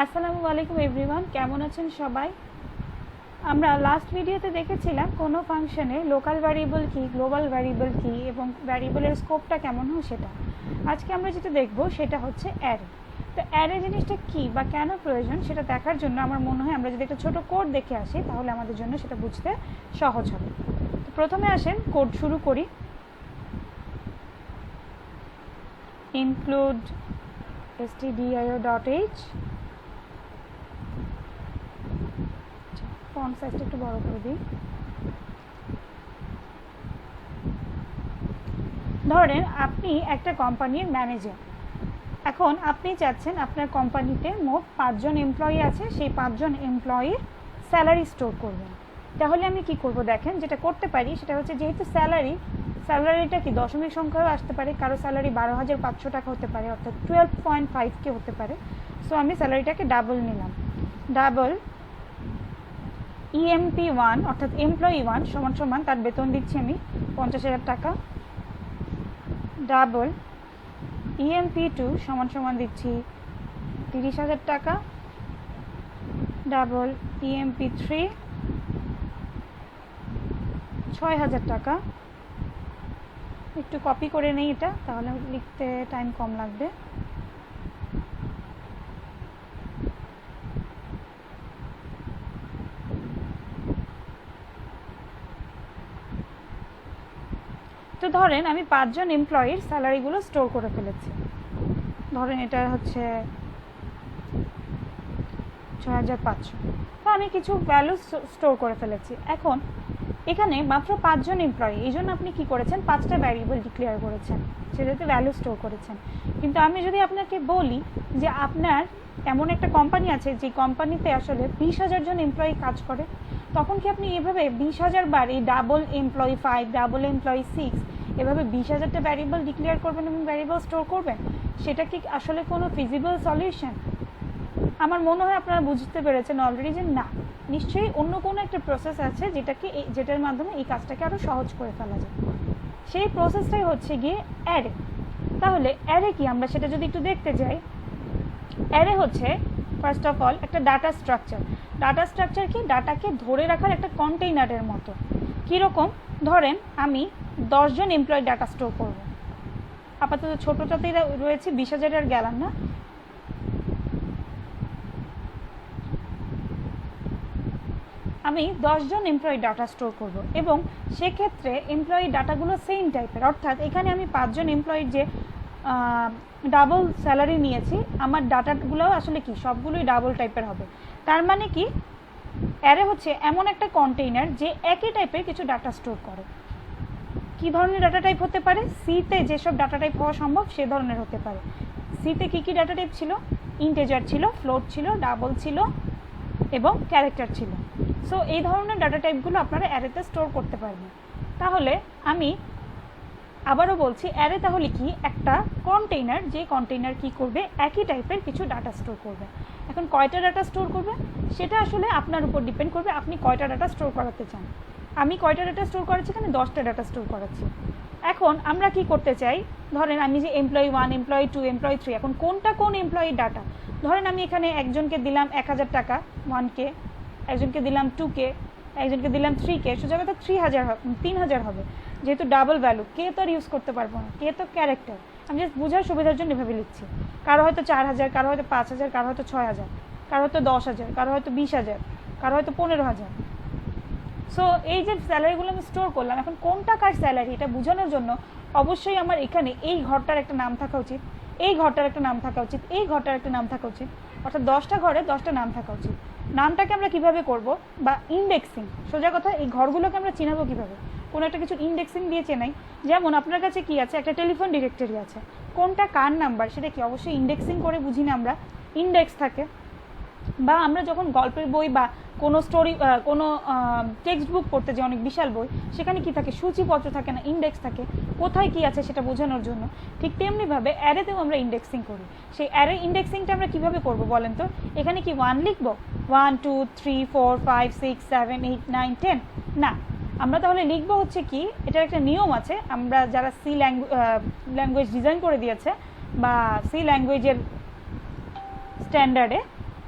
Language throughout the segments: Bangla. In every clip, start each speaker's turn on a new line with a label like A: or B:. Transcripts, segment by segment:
A: আসসালামু আলাইকুম এভরিওয়ান, কেমন আছেন সবাই? আমরা লাস্ট ভিডিওতে দেখেছিলাম কোনো ফাংশনে লোকাল ভ্যারিয়েবল কি, গ্লোবাল ভ্যারিয়েবল কি এবং ভ্যারিয়েবলের স্কোপটা কেমন হয় সেটা। আজকে আমরা যেটা দেখব সেটা হচ্ছে অ্যারে। তো অ্যারে জিনিসটা কি বা কেন প্রয়োজন সেটা দেখার জন্য আমার মনে হয় আমরা যদি একটা ছোটো কোড দেখে আসি তাহলে আমাদের জন্য সেটা বুঝতে সহজ হবে। তো প্রথমে আসেন কোড শুরু করি। include stdio.h, ফন্ট সাইজটা একটু বড় করে দিই। ধরেন আপনি একটা কোম্পানির ম্যানেজার। এখন আপনি চাচ্ছেন আপনার কোম্পানিতে মোট 5 জন এমপ্লয়ি আছে, সেই 5 জন এমপ্লয়ির স্যালারি স্টোর করবেন। তাহলে আমি কি করব দেখেন, যেটা করতে পারি সেটা হচ্ছে যেহেতু স্যালারিটা কি দশমিক সংখ্যাও আসতে পারে, কারো স্যালারি 12,500 টাকা হতে পারে, অর্থাৎ 12.5K হতে পারে। সো আমি স্যালারিটাকে ডাবল নিলাম। ডাবল EMP1 অর্থাৎ এমপ্লয়ি 1 সমান সমান তার বেতন দিচ্ছি আমি 50,000 টাকা। ডাবল EMP2 সমান সমান দিচ্ছি 30,000 টাকা। ডাবল EMP3 6,000 টাকা। একটু কপি করে নেই এটা, তাহলে লিখতে টাইম কম লাগবে। তো ধরেন আমি 5 জন এমপ্লয়ির স্যালারিগুলো স্টোর করে ফেলেছি। ধরেন এটা হচ্ছে 6,500। তো আমি কিছু ভ্যালু স্টোর করে ফেলেছি। এখন এখানে মাত্র 5 জন এমপ্লয়ি, এই জন্য আপনি কী করেছেন, 5টা ভ্যারিয়েবল ডিক্লেয়ার করেছেন, সেটাতে ভ্যালু স্টোর করেছেন। কিন্তু আমি যদি আপনাকে বলি যে আপনার এমন একটা কোম্পানি আছে যে কোম্পানিতে আসলে 20,000 জন এমপ্লয়ি কাজ করে, তখন কি আপনি এভাবে 20,000 বার এই ডাবল এমপ্লয়ি 5, ডাবল এমপ্লয়ি 6 এভাবে 20,000টা ভ্যারিয়েবল ডিক্লেয়ার করবেন এবং ভ্যারিয়েবল স্টোর করবেন? সেটা কি আসলে কোনো ফিজিবল সলিউশন? আমার মনে হয় আপনারা বুঝতে পেরেছেন অলরেডি যে না, নিশ্চয়ই অন্য কোনো একটা প্রসেস আছে যেটার মাধ্যমে এই কাজটাকে আরও সহজ করে ফেলা যায়। সেই প্রসেসটাই হচ্ছে গিয়ে অ্যারে। তাহলে অ্যারে কি, আমরা সেটা যদি একটু দেখতে যাই। অ্যারে হচ্ছে ফার্স্ট অফ অল একটা ডাটা স্ট্রাকচার। ডাটা স্ট্রাকচার কি, ডাটাকে ধরে রাখার একটা কন্টেইনারের মতো। কীরকম, ধরেন আমি 10 জন এমপ্লয়ি ডাটা স্টোর করব। আপাতত ছোটোটাতেই রয়েছে, 20,000 আর গেলাম না। আমি 10 জন এমপ্লয়ি ডাটা স্টোর করব এবং সেক্ষেত্রে এমপ্লয়ি ডাটাগুলো সেম টাইপের, অর্থাৎ এখানে আমি 5 জন এমপ্লয়ির যে ডাবল স্যালারি নিয়েছি, আমার ডাটাগুলোও আসলে কি সবগুলোই ডাবল টাইপের হবে। তার মানে কি, অ্যারে হচ্ছে এমন একটা কন্টেইনার যে একই টাইপের কিছু ডাটা স্টোর করে। কী ধরনের ডাটা টাইপ হতে পারে? সিতে যেসব ডাটা টাইপ হওয়া সম্ভব সে ধরনের হতে পারে। সিতে কী কী ডাটা টাইপ ছিল? ইন্টিজার ছিল, ফ্লোট ছিল, ডাবল ছিল এবং ক্যারেক্টার ছিল। সো এই ধরনের ডাটা টাইপগুলো আপনারা অ্যারেতে স্টোর করতে পারবেন। তাহলে আমি আবারও বলছি, অ্যারে তাহলে কি, একটা কন্টেইনার, যে কন্টেইনার কি করবে, একই টাইপের কিছু ডাটা স্টোর করবে। এখন কয়টা ডাটা স্টোর করবে সেটা আসলে আপনার উপর ডিপেন্ড করবে, আপনি কয়টা ডাটা স্টোর করাতে চান। আমি কয়টা ডাটা স্টোর করাচ্ছি, এখানে 10টা ডাটা স্টোর করাচ্ছি। এখন আমরা কি করতে চাই, ধরেন আমি যে এমপ্লয়ি 1, এমপ্লয়ি 2, এমপ্লয়ি 3, এখন কোনটা কোন এমপ্লয়ির ডাটা। ধরেন আমি এখানে একজনকে দিলাম 1,000 টাকা 1K, একজনকে দিলাম 2K, একজনকে দিলাম 3K, সোজা কথা 3,000 হবে, যেহেতু ডাবল ভ্যালু। কে তো আর ইউজ করতে পারবো না, কে তো ক্যারেক্টার। আমি জাস্ট বোঝার সুবিধার জন্য এভাবে লিখছি। কারো হয়তো 4,000, কারো হয়তো 5,000, কারো হয়তো 6,000, কারো হয়তো 10,000, কারো হয়তো 20,000, কারো হয়তো 15,000। সো এই যে স্যালারিগুলো আমি স্টোর করলাম, এখন কোনটা কার স্যালারি এটা বোঝানোর জন্য অবশ্যই আমার এখানে এই ঘরটার একটা নাম থাকা উচিত, এই ঘরটার একটা নাম থাকা উচিত, এই ঘরটার একটা নাম থাকা উচিত, অর্থাৎ 10টা ঘরে 10টা নাম থাকা উচিত। নামটাকে আমরা কিভাবে করব, বা ইন্ডেক্সিং, সোজা কথা এই ঘরগুলোকে আমরা চিনাবো কীভাবে, কোনো একটা কিছু ইন্ডেক্সিং দিয়ে চেনাই। যেমন আপনার কাছে কি আছে, একটা টেলিফোন ডিরেক্টরি আছে, কোনটা কার নাম্বার সেটা কি অবশ্যই ইন্ডেক্সিং করে বুঝি না আমরা, ইন্ডেক্স থাকে। বা আমরা যখন গল্পের বই বা কোনো স্টোরি, কোনো টেক্সট বুক পড়তে যে অনেক বিশাল বই, সেখানে কি থাকে, সূচিপত্র থাকে না, ইন্ডেক্স থাকে, কোথায় কি আছে সেটা বোঝানোর জন্য। ঠিক তেমনিভাবে অ্যারেতেও আমরা ইন্ডেক্সিং করি। সেই অ্যারে ইন্ডেক্সিংটা আমরা কীভাবে করবো বলেন তো? এখানে কি 1 লিখবো, 1 2 3 4 5 6 7 8 9 10? না, আমরা তাহলে লিখবো হচ্ছে কি, এটার একটা নিয়ম আছে, আমরা যারা সি ল্যাঙ্গুয়েজ ডিজাইন করে দিয়েছে বা সি ল্যাঙ্গুয়েজের স্ট্যান্ডার্ডে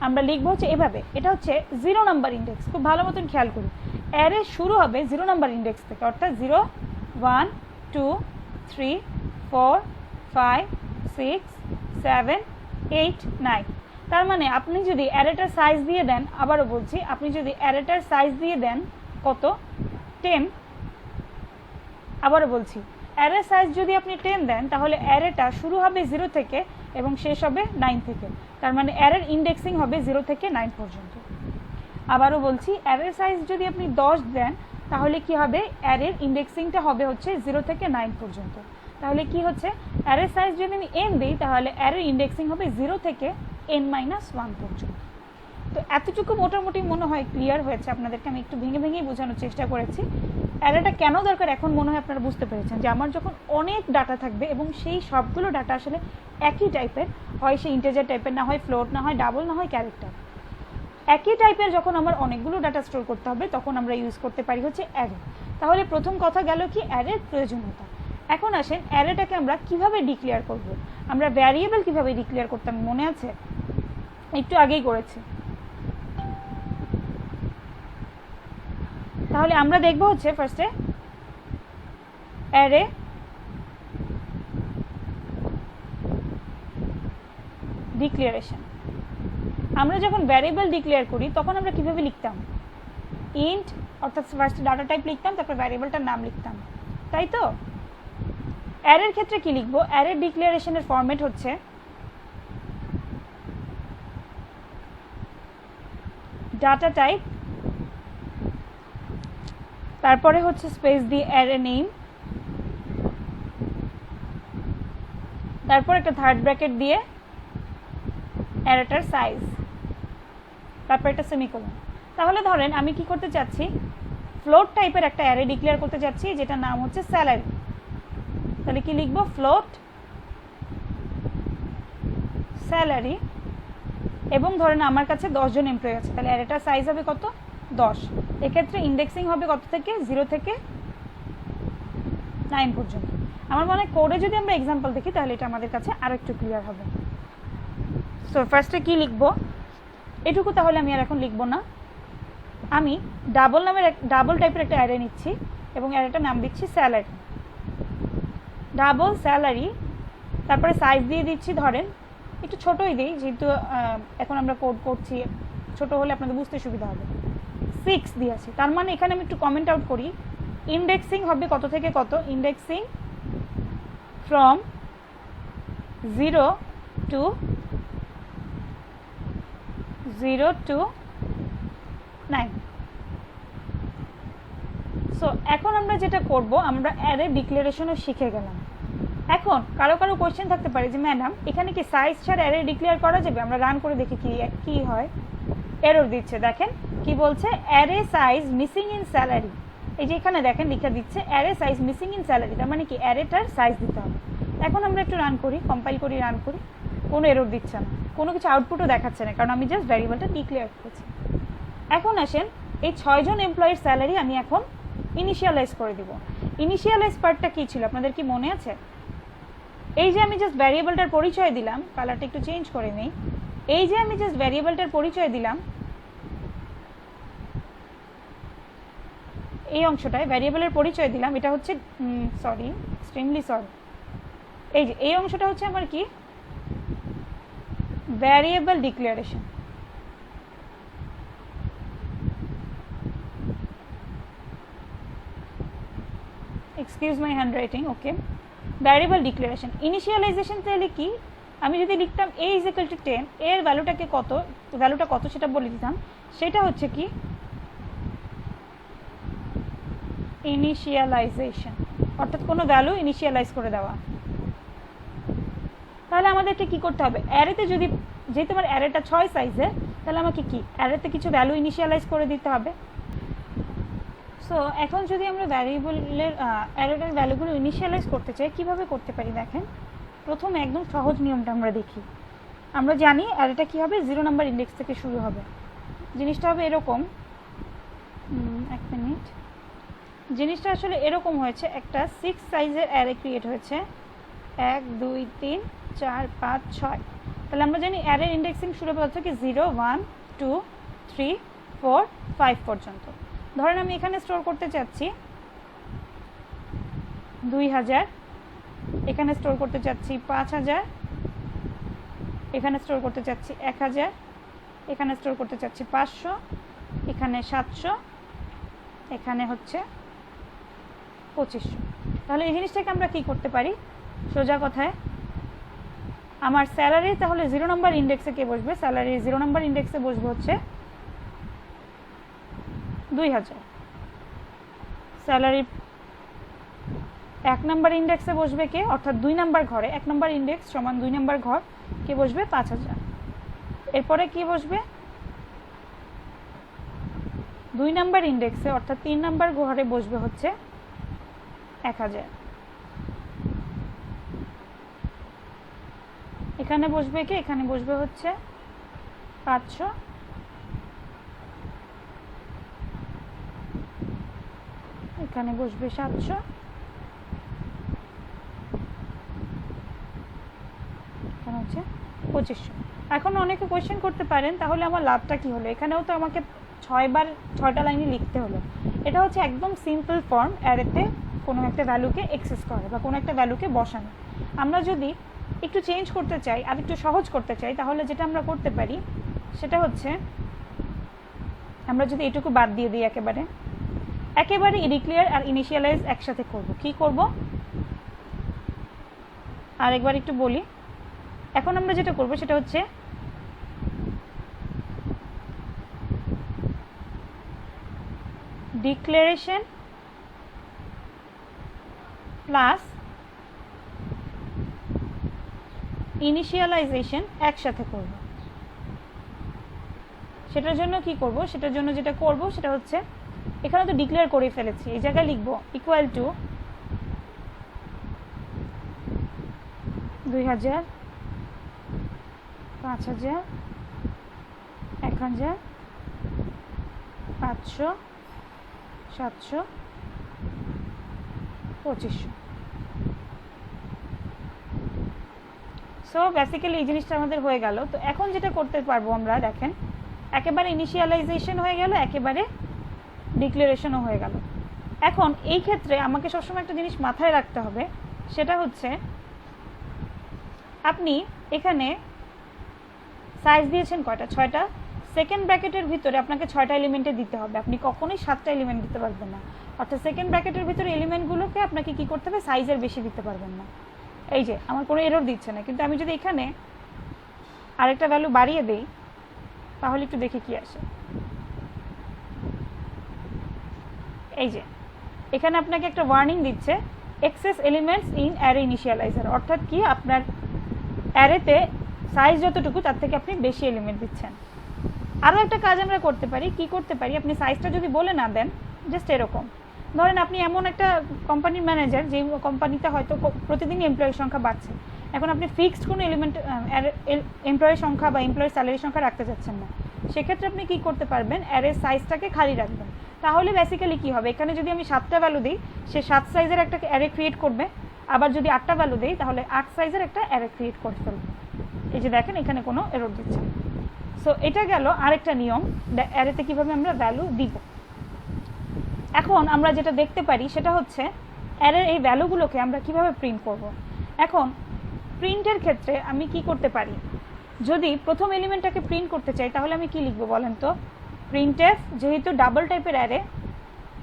A: আমরা লিখবো হচ্ছে এভাবে, এটা হচ্ছে 0 নাম্বার ইন্ডেক্স। খুব ভালো মতন খেয়াল করি, অ্যারে শুরু হবে 0 নাম্বার ইন্ডেক্স থেকে, অর্থাৎ 0 1 2 3 4 5 6 7 8 9। তার মানে আপনি যদি অ্যারেটার সাইজ দিয়ে দেন, আবারও বলছি, আপনি যদি অ্যারেটার সাইজ দিয়ে দেন কত 10, আবারও বলছি অ্যারে সাইজ যদি আপনি 10 দেন তাহলে অ্যারেটা শুরু হবে 0 থেকে এবং শেষ হবে 9 থেকে। তার মানে অ্যারের ইন্ডেক্সিং হবে 0 থেকে 9 পর্যন্ত। আবারও বলছি, অ্যারে সাইজ যদি আপনি 10 দেন তাহলে কি হবে, অ্যারের ইন্ডেক্সিংটা হবে হচ্ছে 0 থেকে 9 পর্যন্ত। তাহলে কি হচ্ছে, অ্যারে সাইজ যদি আমি n দিই তাহলে অ্যারের ইন্ডেক্সিং হবে 0 থেকে n-1 পর্যন্ত। তো এতটুকু মোটামুটি মনে হয় ক্লিয়ার হয়েছে আপনাদেরকে। আমি একটু ভেঙে ভেঙেই বোঝানোর চেষ্টা করেছি। অ্যারেটা কেন দরকার এখন মনে হয় আপনারা বুঝতে পেরেছেন, যে আমার যখন অনেক ডাটা থাকবে এবং সেই সবগুলো ডাটা আসলে একই টাইপের, হয় সে ইন্টিজার টাইপের, না হয় ফ্লোট, না হয় ডাবল, না হয় ক্যারেক্টার, একই টাইপের যখন আমার অনেকগুলো ডাটা স্টোর করতে হবে তখন আমরা ইউজ করতে পারি হচ্ছে অ্যারে। তাহলে প্রথম কথা গেল কি অ্যারের প্রয়োজনীয়তা। এখন আসেন অ্যারেটাকে আমরা কিভাবে ডিক্লেয়ার করব। আমরা ভ্যারিয়েবল কিভাবে ডিক্লেয়ার করতাম মনে আছে, একটু আগেই করেছি। তাহলে আমরা দেখব হচ্ছে ফার্স্টে অ্যারে ডিক্লারেশন। আমরা যখন ভ্যারিয়েবল ডিক্লেয়ার করি তখন আমরা কিভাবে লিখতাম, ইন্ট, অর্থাৎ ফার্স্ট ডাটা টাইপ লিখতাম, তারপর ভ্যারিয়েবলটার নাম লিখতাম, তাই তো। অ্যারের ক্ষেত্রে কি লিখবো, অ্যারের ডিক্লারেশনের ফরম্যাট হচ্ছে ডাটা টাইপ, তারপরে হচ্ছে স্পেস দিয়ে অ্যারে নেম, তারপর একটা থার্ড ব্র্যাকেট দিয়ে অ্যারেটার সাইজ, তারপর একটা সেমিকোলন। তাহলে ধরেন আমি কি করতে চাচ্ছি, ফ্লোট টাইপের একটা অ্যারে ডিক্লেয়ার করতে চাচ্ছি যেটা নাম হচ্ছে স্যালারি। তাহলে কি লিখবো, ফ্লোট স্যালারি, এবং ধরেন আমার কাছে 10 জন এমপ্লয়ি আছে, তাহলে অ্যারেটার সাইজ হবে কত, 10। এক্ষেত্রে ইন্ডেক্সিং হবে কত থেকে, 0 থেকে 9 পর্যন্ত। আমার মনে হয় কোডে যদি আমরা এক্সাম্পল দেখি তাহলে এটা আমাদের কাছে আরও একটু ক্লিয়ার হবে। সো ফার্স্টে কি লিখবো, এটুকু তাহলে আমি আর এখন লিখবো না। আমি ডাবল টাইপের একটা অ্যারে নিচ্ছি এবং অ্যারেটার নাম দিচ্ছি স্যালারি, ডাবল স্যালারি, তারপরে সাইজ দিয়ে দিচ্ছি, ধরেন একটু ছোটোই দিই যেহেতু এখন আমরা কোড করছি, ছোট হলে আপনাদের বুঝতে সুবিধা হবে। 6 দিয়েছি, তার মানে এখানে আমি একটু কমেন্ট আউট করি, ইন্ডেক্সিং হবে কত থেকে কত, ইন্ডেক্সিং ফ্রম 0 to 9। সো এখন আমরা যেটা করব, আমরা অ্যারে ডিক্লারেশনও শিখে গেলাম। এখন কারো কোয়েশ্চেন থাকতে পারে যে ম্যাডাম এখানে কি সাইজ ছাড়া অ্যারে ডিক্লেয়ার করা যাবে, আমরা রান করে দেখি কি হয়। এরর দিচ্ছে, দেখেন কি বলছে, array size missing in salary. এই যে এখানে দেখেন লিখে দিচ্ছে array size missing in salary, তার মানে কি অ্যারেটার সাইজ দিতে হবে। এখন আমরা একটু রান করি, কম্পাইল করি, রান করি, কোনো এরর দিচ্ছে না, কোনো কিছু আউটপুটও দেখাচ্ছে না, কারণ আমি জাস্ট ভ্যারিয়েবলটা ডিক্লেয়ার করেছি। এখন আসেন এই 6 জন এমপ্লয়ির স্যালারি আমি এখন ইনিশিয়ালাইজ করে দিব। ইনিশিয়ালাইজ পার্টটা কী ছিল আপনাদের কি মনে আছে, এই যে আমি জাস্ট ভ্যারিয়েবলটার পরিচয় দিলাম, কালারটা একটু চেঞ্জ করে নেই, এই যে আমি জাস্ট ভ্যারিয়েবলটার পরিচয় দিলাম, এই অংশটায় ভ্যারিয়েবলের পরিচয় দিলাম, এটা হচ্ছে এক্সট্রিমলি সরি, এই যে এই অংশটা হচ্ছে আমার কি, variable declaration. Excuse my handwriting, okay. Variable declaration, initialisation তাহলে কি, আমি যদি লিখতাম a = 10, এর ভ্যালুটা কত সেটা বলে দিতাম, সেটা হচ্ছে কি ইনিশিয়ালাইজেশন, অর্থাৎ কোনো ভ্যালু ইনিশিয়ালাইজ করে দেওয়া। তাহলে আমাদেরকে কি করতে হবে, অ্যারেতে যেহেতু আমার অ্যারেটা 6 সাইজের, তাহলে আমাকে কি অ্যারেতে কিছু ভ্যালু ইনিশিয়ালাইজ করে দিতে হবে। সো এখন যদি আমরা অ্যারেটার ভ্যালুগুলো ইনিশিয়ালাইজ করতে চাই, কিভাবে করতে পারি দেখেন। প্রথমে একদম সহজ নিয়মটা আমরা দেখি। আমরা জানি অ্যারেটা কী হবে, 0 নাম্বার ইন্ডেক্স থেকে শুরু হবে। জিনিসটা হবে এরকম, এক মিনিট, জিনিসটা আসলে এরকম হয়েছে, একটা 6 সাইজের অ্যারে ক্রিয়েট হয়েছে, 1 2 3 4 5 6। তাহলে আমরা জানি অ্যারের ইন্ডেক্সিং শুরু হচ্ছে কি 0 1 2 3 4 5 পর্যন্ত। ধরেন আমি এখানে স্টোর করতে চাচ্ছি 2000, এখানে স্টোর করতে চাচ্ছি 5000, এখানে স্টোর করতে চাচ্ছি 1000, এখানে স্টোর করতে চাচ্ছি 500, এখানে 700, এখানে হচ্ছে 2500। তাহলে এই জিনিসটাকে আমরা কি করতে পারি, সোজা কথায় আমার স্যালারি তাহলে 0 নম্বর ইন্ডেক্সে কে বসবে, স্যালারি 0 নম্বর ইন্ডেক্সে বসবে হচ্ছে 2000। স্যালারি 1 নম্বর ইন্ডেক্সে বসবে কে, অর্থাৎ 2 নম্বর ঘরে, 1 নম্বর ইন্ডেক্স সমান 2 নম্বর ঘর কে বসবে 5000। এরপরে কি বসবে 2 নম্বর ইন্ডেক্সে অর্থাৎ 3 নম্বর ঘরে বসবে হচ্ছে 1000। এখানে বসবে কি, এখানে বসবে হচ্ছে 500, এখানে বসবে 700, এখানে হচ্ছে 2500। এখন অনেকে কোয়েশ্চেন করতে পারেন তাহলে আমার লাভটা কি হলো, এখানেও তো আমাকে 6টা লাইনে লিখতে হলো। এটা হচ্ছে একদম সিম্পল ফর্ম, অ্যারেতে কোনো একটা ভ্যালুকে এক্সেস করে বা কোনো একটা ভ্যালুকে বসানো। আমরা যদি একটু চেঞ্জ করতে চাই আর একটু সহজ করতে চাই তাহলে যেটা আমরা করতে পারি সেটা হচ্ছে আমরা যদি এটুকু বাদ দিয়ে দিই, একেবারে ডিক্লেয়ার আর ইনিশিয়ালাইজ একসাথে করব। কি করব আরেকবার একটু বলি। এখন আমরা যেটা করব সেটা হচ্ছে ডিক্লারেশন প্লাস ইনিশিয়ালাইজেশন একসাথে করব। সেটার জন্য কি করব, সেটার জন্য যেটা করব সেটা হচ্ছে এখানে তো ডিক্লেয়ার করে ফেলেছি, এই জায়গায় লিখব ইকুয়াল টু 2000 5000 1000 500 700 2500। সো বেসিক্যালি এই জিনিসটা আমাদের হয়ে গেল। তো এখন যেটা করতে পারবো আমরা, দেখেন একেবারে ইনিশিয়ালাইজেশন হয়ে গেল, একেবারে ডিক্লারেশনও হয়ে গেল। এখন এই ক্ষেত্রে আমাকে সবসময় একটা জিনিস মাথায় রাখতে হবে, সেটা হচ্ছে আপনি এখানে সাইজ দিয়েছেন কয়টা, 6টা। সেকেন্ড ব্র্যাকেটের ভিতরে আপনাকে 6টা এলিমেন্টে দিতে হবে, আপনি কখনোই 7টা এলিমেন্ট দিতে পারবেন না। অর্থাৎ সেকেন্ড ব্র্যাকেটের ভিতরে এলিমেন্টগুলোকে আপনাকে কি করতে হবে, সাইজের বেশি দিতে পারবেন না। এই যে আমার কোনো এরর দিচ্ছে না, কিন্তু আমি যদি এখানে আরেকটা ভ্যালু বাড়িয়ে দেই তাহলে একটু দেখি কি আসে। এই যে এখানে আপনাকে একটা ওয়ার্নিং দিচ্ছে excess elements in array initialiser, অর্থাৎ কি আপনার অ্যারেতে সাইজ যতটুকু তার থেকে আপনি বেশি এলিমেন্ট দিচ্ছেন। আরও একটা কাজ আমরা করতে পারি, কি করতে পারি, আপনি সাইজটা যদি বলে না দেন, জাস্ট এরকম ধরেন আপনি এমন একটা কোম্পানির ম্যানেজার যে কোম্পানিতে হয়তো প্রতিদিনই এমপ্লয়ির সংখ্যা বাড়ছে, এখন আপনি ফিক্সড কোনো এলিমেন্ট এমপ্লয়ির সংখ্যা বা এমপ্লয়ির স্যালারির সংখ্যা রাখতে চাচ্ছেন না, সেক্ষেত্রে আপনি কি করতে পারবেন, অ্যারের সাইজটাকে খালি রাখবেন। তাহলে বেসিক্যালি কি হবে, এখানে যদি আমি 7টা ভ্যালু দিই সে 7 সাইজের একটা অ্যারে ক্রিয়েট করবে, আবার যদি 8টা ভ্যালু দিই তাহলে 8 সাইজের একটা অ্যারে ক্রিয়েট করে ফেলবে। এই যে দেখেন এখানে কোনো এরর দিচ্ছে না। সো এটা গেল আরেকটা নিয়ম অ্যারেতে কীভাবে আমরা ভ্যালু দিব। এখন আমরা যেটা দেখতে পারি সেটা হচ্ছে অ্যারের এই ভ্যালুগুলোকে আমরা কিভাবে প্রিন্ট করব। এখন প্রিন্টের ক্ষেত্রে আমি কি করতে পারি, যদি প্রথম এলিমেন্টটাকে প্রিন্ট করতে চাই তাহলে আমি কি লিখবো বলেন তো, প্রিন্টএফ, যেহেতু ডাবল টাইপের অ্যারে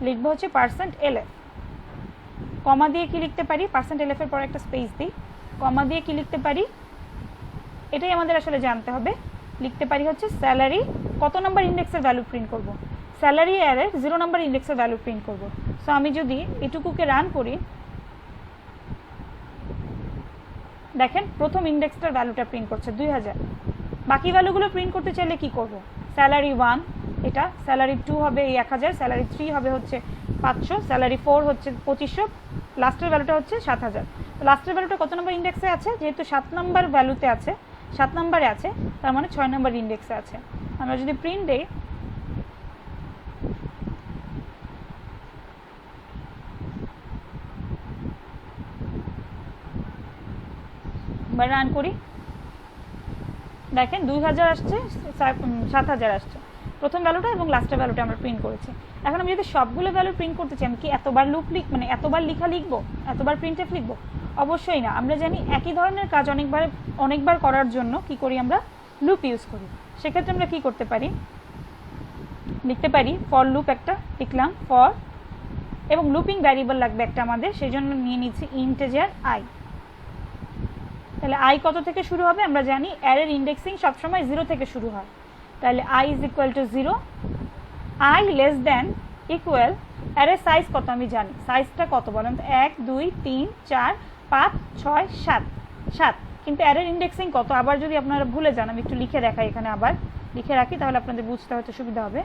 A: লিখবো হচ্ছে %lf, কমা দিয়ে কি লিখতে পারি, %lf এর পর একটা স্পেস দিই, কমা দিয়ে কি লিখতে পারি, এটাই আমাদের আসলে জানতে হবে। লিখতে পারি হচ্ছে স্যালারি কত নাম্বার ইন্ডেক্সের ভ্যালু প্রিন্ট করব, স্যালারি অ্যারের 0 নাম্বার ইন্ডেক্সের ভ্যালু প্রিন্ট করব। সো আমি যদি এটুকুকে রান করি, দেখেন প্রথম ইন্ডেক্সটার ভ্যালুটা প্রিন্ট করছে 2000। বাকি ভ্যালুগুলো প্রিন্ট করতে চাইলে কি করব, স্যালারি 1 এটা, স্যালারি 2 হবে এই 1000, স্যালারি 3 হবে হচ্ছে 500, স্যালারি 4 হচ্ছে 2500, লাস্টের ভ্যালুটা হচ্ছে 7000। তো লাস্টের ভ্যালুটা কত নম্বর ইন্ডেক্সে আছে, যেহেতু 7 নম্বর ভ্যালুতে আছে, 7 নম্বরে আছে, তার মানে 6 নম্বর ইন্ডেক্সে আছে। আমরা যদি প্রিন্ট দেই, বা রান করি, দেখেন 2000 আসছে, 7000 আসছে প্রথম ভ্যালুটা এবং লাস্টের ভ্যালুটা আমরা প্রিন্ট করেছি। এখন আমি যদি সবগুলো ভ্যালু প্রিন্ট করতে চাই, আমি কি এতবার লুপ মানে এতবার লেখা লিখবো, এতবার প্রিন্টএফ লিখবো? অবশ্যই না। আমরা জানি একই ধরনের কাজ অনেকবার করার জন্য কি করি, আমরা লুপ ইউজ করি। সেক্ষেত্রে আমরা কি করতে পারি, লিখতে পারি ফর লুপ একটা লিখলাম ফর, এবং লুপিং ভ্যারিয়েবল লাগবে একটা আমাদের, সেই জন্য নিয়ে নিচ্ছি ইন্টিজার আই। তাহলে আই কত থেকে শুরু হবে? আমরা জানি অ্যারের ইন্ডেক্সিং সবসময় 0 থেকে শুরু হয়। তাহলে I is equal to 0, I less than equal অ্যারের সাইজ কত আমি জানি, সাইজটা কত বলেন তো? 1 2 3 4 5 6 7 7, কিন্তু অ্যারের ইন্ডেক্সিং কত? আবার যদি আপনারা ভুলে যান, আমি একটু লিখে দেখাই, এখানে আবার লিখে রাখি, তাহলে আপনাদের বুঝতে হয়তো সুবিধা হবে।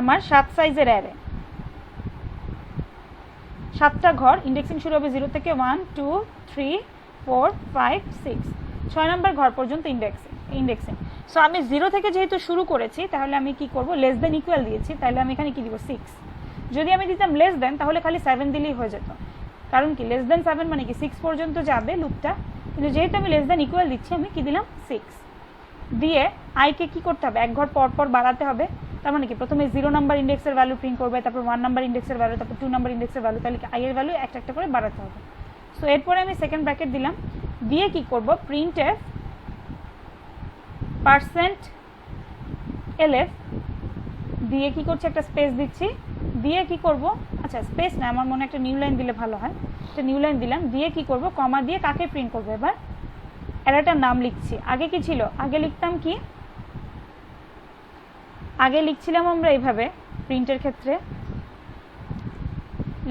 A: আমার 7 সাইজের অ্যারে, 7টা ঘর, ইন্ডেক্সিং শুরু হবে 0 থেকে 1 2 3 4 5 6, 6 নম্বর ঘর পর্যন্ত ইন্ডেক্সিং। সো আমি 0 থেকে যেহেতু শুরু করেছি, তাহলে আমি কি করব, লেস দেন ইকুয়াল দিয়েছি, তাহলে আমি এখানে কি দিব 6। যদি আমি দিতাম লেস দেন, তাহলে খালি 7 দিলেই হয়ে যেত, কারণ কি লেস দেন 7 মানে কি 6 পর্যন্ত যাবে লুপটা, কিন্তু যেহেতু আমি লেস দেন ইকুয়াল দিচ্ছি, আমি কি দিলাম 6 দিয়ে আইকে কি করতে হবে, এক ঘর পর পর বাড়াতে হবে। তার মানে কি প্রথমে 0 নাম্বার ইন্ডেক্সের ভ্যালু প্রিন্ট করবে, তারপর 1 নাম্বার ইন্ডেক্সের ভ্যালু, তারপর 2 নাম্বার ইন্ডেক্সের ভ্যালু, তাহলে আই এর ভ্যালু একটা একটা করে বাড়াতে হবে। সো এরপরে আমি সেকেন্ড ব্র্যাকেট দিলাম, দিয়ে কি করব, প্রিন্টএফ %lf দিয়ে কি করছি, একটা স্পেস দিচ্ছি, দিয়ে কি করব, আচ্ছা স্পেস না, আমার মনে একটা নিউ লাইন দিলে ভালো হয়, একটা নিউ লাইন দিলাম, দিয়ে কি করব, কমা দিয়ে কাকে প্রিন্ট করব, এবার অ্যারেটার নাম লিখছি। আগে কি ছিল, আগে লিখতাম কি, আগে লিখছিলাম আমরা এইভাবে, প্রিন্টের ক্ষেত্রে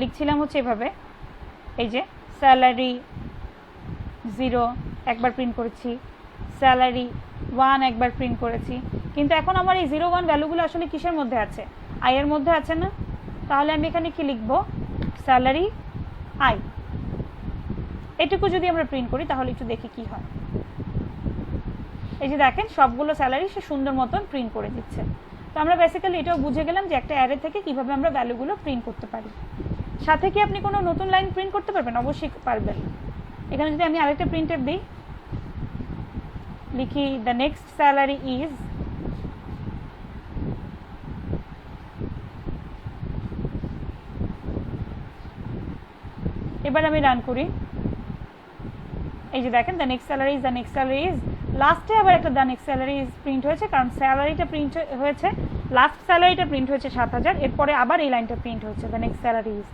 A: লিখছিলাম হচ্ছে এভাবে, এই যে স্যালারি 0 একবার প্রিন্ট করেছি, স্যালারি 1 একবার প্রিন্ট করেছি, কিন্তু এখন আমার এই 0 1 ভ্যালুগুলো আসলে কিসের মধ্যে আছে, আই এর মধ্যে আছে না? তাহলে আমি এখানে কি লিখব, স্যালারি আই। এটুকু যদি আমরা প্রিন্ট করি, তাহলে একটু দেখি কি হয়। এই যে দেখেন সবগুলো স্যালারি সে সুন্দর মতন প্রিন্ট করে দিচ্ছে। তো আমরা বেসিক্যালি এটাও বুঝে গেলাম যে একটা অ্যারে থেকে কিভাবে আমরা ভ্যালুগুলো প্রিন্ট করতে পারি। সাথে কি আপনি কোনো নতুন লাইন প্রিন্ট করতে পারবেন? অবশ্যই পারবেন। এখানে যদি আমি আরেকটা প্রিন্টএফ দিই, লিখি দ্য নেক্সট স্যালারি ইজ, এবার আমি রান করি, এই যে দেখেন the next salary is, the next salary is, লাস্টে আবার একটা the next salary is print হয়েছে, কারণ স্যালারিটা প্রিন্ট হয়েছে, লাস্ট স্যালারিটা প্রিন্ট হয়েছে 7000, এরপরে আবার এই লাইনটা প্রিন্ট হয়েছে the next salary is.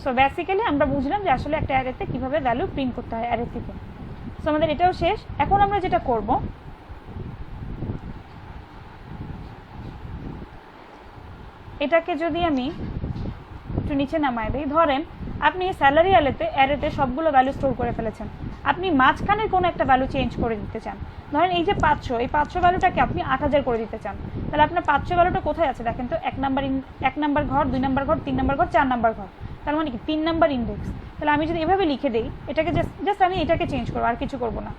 A: So basically আমরা বুঝলাম যে আসলে একটা অ্যারেতে কীভাবে ভ্যালু প্রিন্ট করতে হয় অ্যারে থেকে। সো আমাদের এটাও শেষ। এখন আমরা যেটা করব, এটাকে যদি আমি একটু নিচে নামাই দিই, ধরেন আপনি স্যালারি অ্যারেতে সবগুলো ভ্যালু স্টোর করে ফেলেছেন, আপনি মাঝখানের কোনো একটা ভ্যালু চেঞ্জ করে দিতে চান, ধরেন এই যে 500, এই 500 ভ্যালুটাকে আপনি 8000 করে দিতে চান, তাহলে আপনার 500 ভ্যালুটা কোথায় আছে দেখেন তো, 1 নাম্বার ঘর, 2 নাম্বার ঘর, 3 নাম্বার ঘর, 4 নাম্বার ঘর, তার মানে কি 3 নাম্বার ইন্ডেক্স। তাহলে আমি যদি এভাবে লিখে দিই, এটাকে জাস্ট আমি এটাকে চেঞ্জ করবো, আর কিছু করবো না।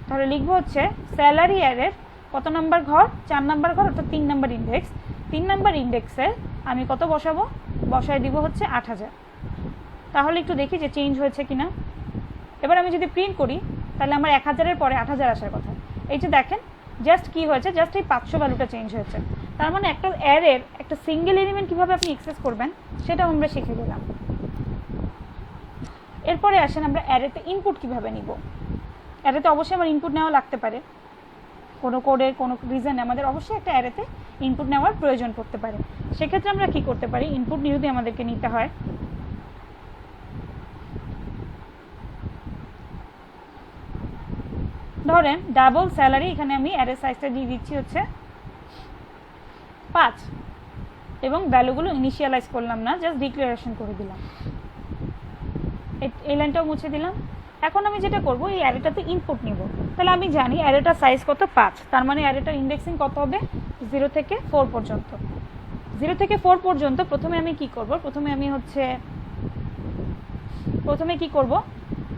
A: তাহলে লিখবো হচ্ছে স্যালারি অ্যারের কত নাম্বার ঘর, 4 নাম্বার ঘর, অর্থাৎ 3 নাম্বার ইন্ডেক্স, 3 নাম্বার ইন্ডেক্সের আমি কত বসাবো, বসায় দিব হচ্ছে 8000। তাহলে একটু দেখি যে চেঞ্জ হয়েছে কিনা। এবার আমি যদি প্রিন্ট করি, তাহলে আমার 1000-এর পরে 8000 আসার কথা। এই যে দেখেন জাস্ট কি হয়েছে, জাস্ট এই 500 ভ্যালুটা চেঞ্জ হয়েছে। তার মানে একটা অ্যারের একটা সিঙ্গেল এলিমেন্ট কীভাবে আপনি অ্যাক্সেস করবেন সেটাও আমরা শিখে গেলাম। এরপরে আসেন আমরা অ্যারেতে ইনপুট কীভাবে নিব। অ্যারেতে অবশ্যই আমার ইনপুট নেওয়া লাগতে পারে, কোনো কোডের কোনো রিজনে আমাদের অবশ্যই একটা অ্যারেতে ইনপুট নেওয়ার প্রয়োজন পড়তে পারে। সেক্ষেত্রে আমরা কি করতে পারি, ইনপুট যদি আমাদেরকে নিতে হয়, ধরেন ডাবল স্যালারি, এখানে আমি অ্যারে সাইজটা দিয়ে দিচ্ছি হচ্ছে 5, এবং ভ্যালুগুলো ইনিশিয়ালাইজ করলাম না, জাস্ট ডিক্লারেশন করে দিলাম। এই লাইনটাও মুছে দিলাম। এখন আমি যেটা করব, এই অ্যারেটাতে ইনপুট নিব। তাহলে আমি জানি অ্যারেটার সাইজ কত, 5, তার মানে অ্যারেটার ইন্ডেক্সিং কত হবে, 0 থেকে 4 পর্যন্ত। 0 থেকে 4 পর্যন্ত প্রথমে আমি কি করব, প্রথমে কি করব,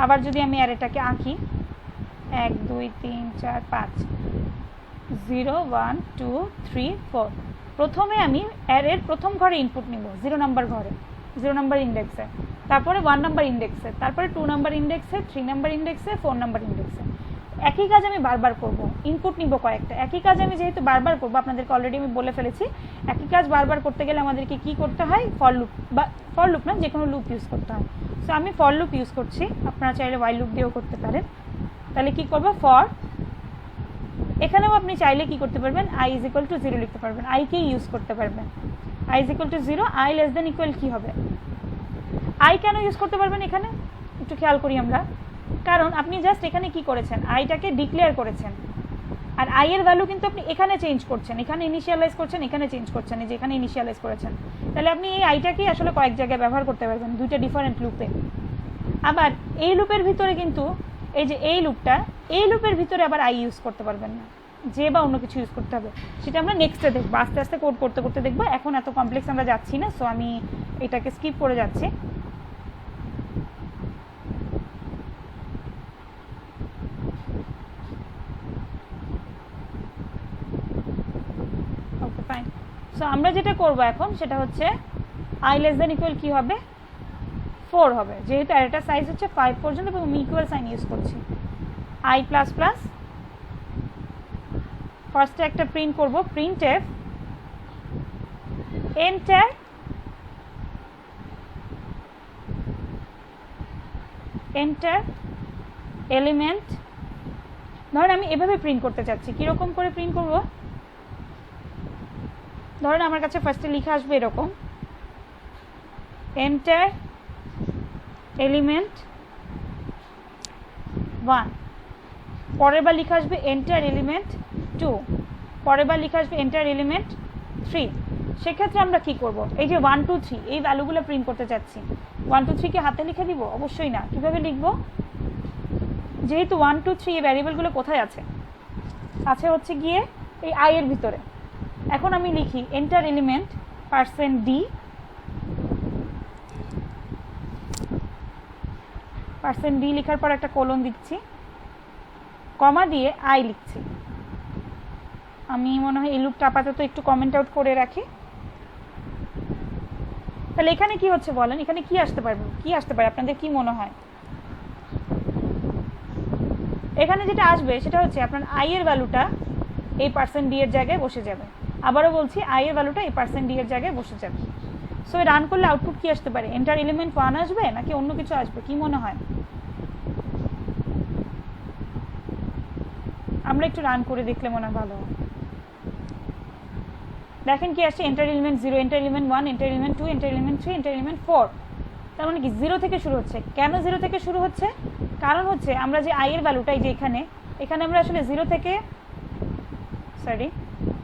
A: আবার যদি আমি অ্যারেটাকে আঁকি, 1 2 3 4 5, 0 1 2 3 4, প্রথমে আমি অ্যারের প্রথম ঘরে ইনপুট নিব, 0 নাম্বার ঘরে, 0 নাম্বার ইন্ডেক্সে। তারপরে 1 নাম্বার ইন্ডেক্সে, তারপরে 2 নাম্বার ইন্ডেক্সে, 3 নাম্বার ইন্ডেক্সে, 4 নাম্বার ইন্ডেক্সে। একই কাজ আমি বারবার করব, ইনপুট নিব কয়েকটা। একই কাজ আমি যেহেতু বারবার করব, আপনাদেরকে অলরেডি আমি বলে ফেলেছি, একই কাজ বারবার করতে গেলে আমাদেরকে কি করতে হয়, ফর লুপ, বা ফর লুপ না, যে কোনো লুপ ইউজ করতে হয়। সো আমি ফর লুপ ইউজ করছি, আপনারা চাইলে ওয়াইল লুপ দিয়েও করতে পারেন। তাহলে কি করব, ফর, এখানেও আপনি চাইলে কি করতে পারবেন, i = 0 লিখতে পারবেন, i কে ইউজ করতে পারবেন। i = 0, i <= কি হবে, i কেন ইউজ করতে পারবেন এখানে একটু খেয়াল করি আমরা। কারণ আপনি জাস্ট এখানে কি করেছেন, আইটাকে ডিক্লেয়ার করেছেন, আর i এর ভ্যালু কিন্তু আপনি এখানে চেঞ্জ করছেন, এখানে ইনিশিয়ালাইজ করছেন, এখানে চেঞ্জ করছেন, এই যে এখানে ইনিশিয়ালাইজ করেছেন। তাহলে আপনি এই আইটাকেই আসলে কয়েক জায়গায় ব্যবহার করতে পারবেন, দুইটা ডিফারেন্ট লুপে। আবার এই লুপের ভিতরে কিন্তু এই যে এই লুপটা, এই লুপের ভিতরে আবার i ইউজ করতে পারবেন না, যে বা অন্য কিছু ইউজ করতে হবে, সেটা আমরা নেক্সটে দেখবো, আস্তে আস্তে কোড করতে করতে দেখবো। এখন এত কমপ্লেক্স আমরা যাচ্ছি না, সো আমি এটাকে স্কিপ করে যাচ্ছি। Okay fine. সো আমরা যেটা করব এখন সেটা হচ্ছে i <= কি হবে, 4 হবে, যেহেতু অ্যারেটার সাইজ হচ্ছে 5 পর্যন্ত এবং আমি ইকুয়াল সাইন ইউজ করছি। i++, ফার্স্টে একটা প্রিন্ট করব, printf enter এলিমেন্ট। ধরেন আমি এভাবে প্রিন্ট করতে চাচ্ছি, কীরকম করে প্রিন্ট করব, ধরেন আমার কাছে ফার্স্টে লিখে আসবে এরকম, enter এলিমেন্ট 1, পরের বার লিখে আসবে enter এলিমেন্ট 2, পরের বার লিখে আসবে enter এলিমেন্ট 3। সেক্ষেত্রে আমরা কি করব, এই যে 1 2 3 এই ভ্যালুগুলো প্রিন্ট করতে চাচ্ছি, 1 2 3 কি হাতে লিখে দিব, অবশ্যই না। কিভাবে লিখব, যেহেতু 1 2 3 এই ভ্যারিয়েবলগুলো কোথায় আছে, আছে হচ্ছে গিয়ে এই i এর ভিতরে। এখন আমি লিখি enter এলিমেন্ট %d, %d লেখার পর একটা কোলন দিচ্ছি, কমা দিয়ে i লিখছি। আমি মনে হয় এই লুপটা আপাতত একটু কমেন্ট আউট করে রাখি। তাহলে এখানে কি হচ্ছে বলেন, এখানে কি আসতে পারবে, কি আসতে পারে আপনাদের কি মনে হয়? এখানে যেটা আসবে সেটা হচ্ছে আপনার i এর ভ্যালুটা এই %d এর জায়গায় বসে যাবে। আবারও বলছি, i এর ভ্যালুটা এই %d এর জায়গায় বসে যাবে। সো রান করলে আউটপুট কি আসতে পারে, এন্টার এলিমেন্ট 1 আসবে নাকি অন্য কিছু আসবে, কি মনে হয়? আমরা একটু রান করে দেখলে মনে হয় ভালো হয়। দেখেন কি আসছে, enter element 0, enter element 1, enter element 2, enter element 3, enter element 4। তার মানে কি 0 থেকে শুরু হচ্ছে। কেন 0 থেকে শুরু হচ্ছে? কারণ হচ্ছে আমরা যে i এর ভ্যালুটা, এই যে এখানে আমরা আসলে 0 থেকে, সরি,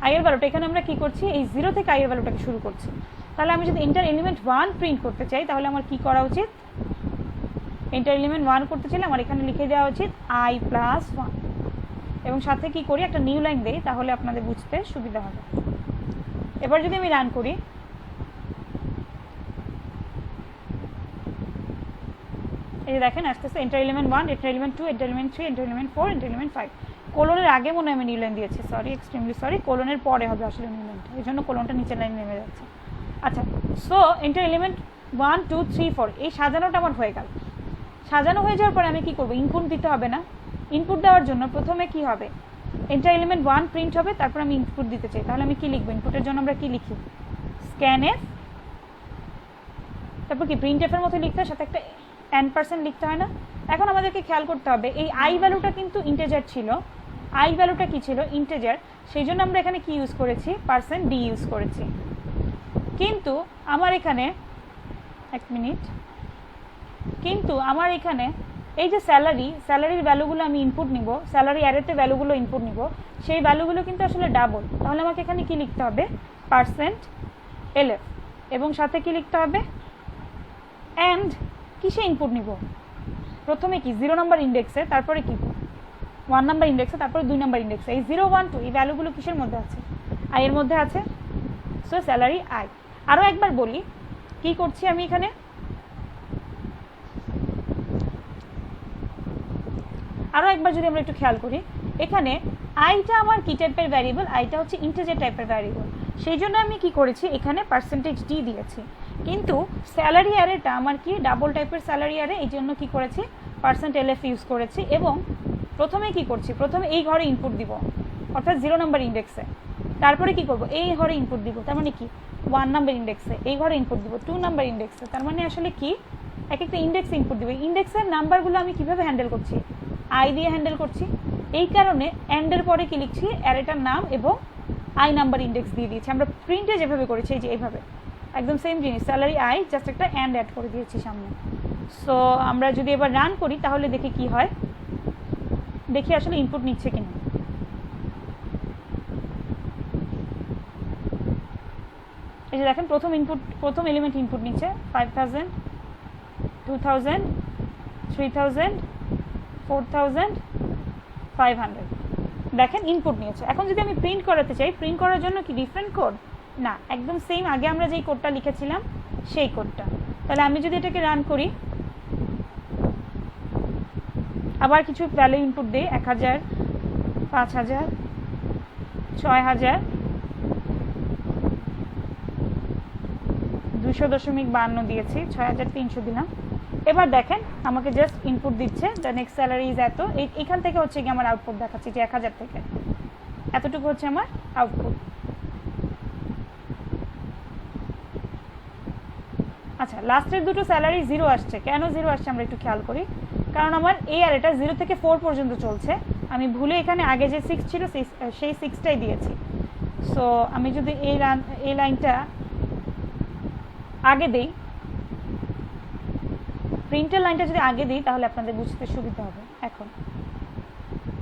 A: i এর ভ্যালুটা এখানে আমরা কি করছি, এই 0 থেকে i এর ভ্যালুটাকে শুরু করছি। তাহলে আমি যদি এন্টার এলিমেন্ট 1 প্রিন্ট করতে চাই, তাহলে আমার কি করা উচিত, এন্টার এলিমেন্ট 1 করতে চাইলে আমার এখানে লিখে দেওয়া উচিত i+1, এবং সাথে কি করি, একটা নিউ লাইন দেই, তাহলে আপনাদের বুঝতে সুবিধা হবে। এবার যদি আমি রান করি, এই যে দেখেন আসতেছে enter element 1, enter element 2, enter element 3, enter element 4, enter element 5। কোলনের আগে মনে হয় আমি নিউ লাইন দিয়েছি, সরি, এক্সট্রিমলি সরি, কোলনের পরে হবে আসলে নিউ লাইনটা, এই জন্য কোলনটা নিচের লাইন নেমে যাচ্ছে। আচ্ছা, সো এন্টার এলিমেন্ট 1 2 3 4 এই সাজানোটা আমার হয়ে গেল। সাজানো হয়ে যাওয়ার পরে আমি কি করব, ইনপুট দিতে হবে না? ইনপুট দেওয়ার জন্য প্রথমে কি হবে, এন্টার এলিমেন্ট 1 প্রিন্ট হবে, তারপর আমি ইনপুট দিতে চাই, তাহলে আমি কি লিখব, ইনপুটের জন্য আমরা কি লিখি, scanf, তারপর কি প্রিন্টএফ এর মতো লিখতে হয়, সাথে একটা n% লিখতে হয় না? এখন আমাদেরকে খেয়াল করতে হবে, এই i ভ্যালুটা কিন্তু ইন্টিজার ছিল, i ভ্যালুটা কি ছিল, ইন্টিজার, সেই জন্য আমরা এখানে কি ইউজ করেছি, %d ইউজ করেছি। কিন্তু আমার এখানে, এক মিনিট, কিন্তু আমার এখানে এই যে স্যালারির ভ্যালুগুলো আমি ইনপুট নিব, স্যালারি অ্যারেতে ভ্যালুগুলো ইনপুট নিব, সেই ভ্যালুগুলো কিন্তু আসলে ডাবল। তাহলে আমাকে এখানে কি লিখতে হবে, %lf, এবং সাথে কি লিখতে হবে, অ্যান্ড কিসে ইনপুট নিব, প্রথমে কি 0 নাম্বার ইন্ডেক্সে, তারপরে কি 1 নাম্বার ইন্ডেক্সে, তারপরে 2 নাম্বার ইন্ডেক্সে। এই 0 1 2 এই ভ্যালুগুলো কিসের মধ্যে আছে, i এর মধ্যে আছে। So salary i। আরও একবার বলি কি করছি আমি এখানে, আরও একবার যদি আমরা একটু খেয়াল করি, এখানে আইটা আমার কি টাইপের ভ্যারিয়েবল, আইটা হচ্ছে ইন্টিজার টাইপের ভ্যারিয়েবল, সেই জন্য আমি কি করেছি, এখানে %d দিয়েছি। কিন্তু স্যালারি অ্যারেটা আমার কি ডাবল টাইপের স্যালারি অ্যারে, এই জন্য কী করেছি %lf ইউজ করেছি। এবং প্রথমে কি করছি, প্রথমে এই ঘরে ইনপুট দিব অর্থাৎ 0 নাম্বার ইন্ডেক্সে, তারপরে কি করব এই ঘরে ইনপুট দিব, তার মানে কি 1 নাম্বার ইন্ডেক্সে, এই ঘরে ইনপুট দিব 2 নাম্বার ইন্ডেক্সে, তার মানে আসলে কি এক একটা ইন্ডেক্স ইনপুট দিব। ইন্ডেক্সের নাম্বারগুলো আমি কিভাবে হ্যান্ডেল করছি, আই দিয়ে হ্যান্ডেল করছি। এই কারণে অ্যান্ডের পরে কি লিখছি, অ্যারেটার নাম এবং আই নাম্বার ইন্ডেক্স দিয়ে দিয়েছি। আমরা প্রিন্টে যেভাবে করেছি এই যে এইভাবে একদম সেম জিনিস, স্যালারি আই জাস্ট একটা অ্যান্ড অ্যাড করে দিয়েছি সামনে। সো আমরা যদি এবার রান করি তাহলে দেখি কি হয়, দেখি আসলে ইনপুট নিচ্ছে কিনা। এই যে দেখেন প্রথম এলিমেন্ট ইনপুট নিচ্ছে 5000, 2000, 3000, 4500, দেখেন ইনপুট নিয়েছে। এখন যদি আমি প্রিন্ট করাতে চাই, প্রিন্ট করার জন্য কি ডিফারেন্ট কোড না, একদম সেম আগে আমরা যেই কোডটা লিখেছিলাম সেই কোডটা। তাহলে আমি যদি এটাকে রান করি, আবার কিছু ভ্যালু ইনপুট দিই 1000, 5000, 6000, 200.52 দিয়েছি, 6300 দিলাম। এবার দেখেন আমাকে জাস্ট ইনপুট দিচ্ছে দ্য নেক্সট স্যালারি ইজ এত। এইখান থেকে হচ্ছে কি আমার আউটপুট দেখাচ্ছি যে 1000 থেকে এতটুকু হচ্ছে আমার আউটপুট। আচ্ছা, লাস্টের দুটো স্যালারি 0 আসছে, কেন 0 আসছে আমরা একটু খেয়াল করি। কারণ আমার এই অ্যারেটা 0 থেকে 4 পর্যন্ত চলছে, আমি ভুলে এখানে আগে যে 6 ছিল সেই 6টাই দিয়েছি। সো আমি যদি এই লাইনটা আগে দিই, প্রিন্টের লাইনটা যদি আগে দিই তাহলে আপনাদের বুঝতে সুবিধা হবে এখন।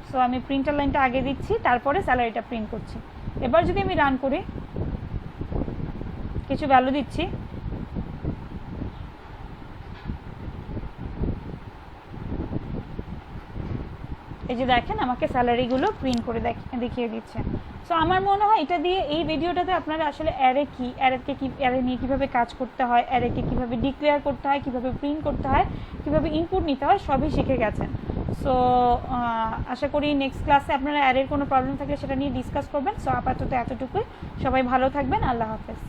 A: সো আমি প্রিন্টের লাইনটা আগে দিচ্ছি, তারপরে স্যালারিটা প্রিন্ট করছি। এবার যদি আমি রান করি, কিছু ভ্যালু দিচ্ছি, এই যে দেখেন আমাকে স্যালারিগুলো প্রিন্ট করে দেখিয়ে দিচ্ছে। সো আমার মনে হয় এটা দিয়ে এই ভিডিওটাতে আপনারা আসলে অ্যারে কি, অ্যারে নিয়ে কীভাবে কাজ করতে হয়, অ্যারেকে কীভাবে ডিক্লেয়ার করতে হয়, কীভাবে প্রিন্ট করতে হয়, কীভাবে ইনপুট নিতে হয় সবই শিখে গেছেন। সো আশা করি নেক্সট ক্লাসে আপনারা অ্যারের কোনো প্রবলেম থাকলে সেটা নিয়ে ডিসকাস করবেন। সো আপাতত এতটুকুই, সবাই ভালো থাকবেন, আল্লাহ হাফেজ।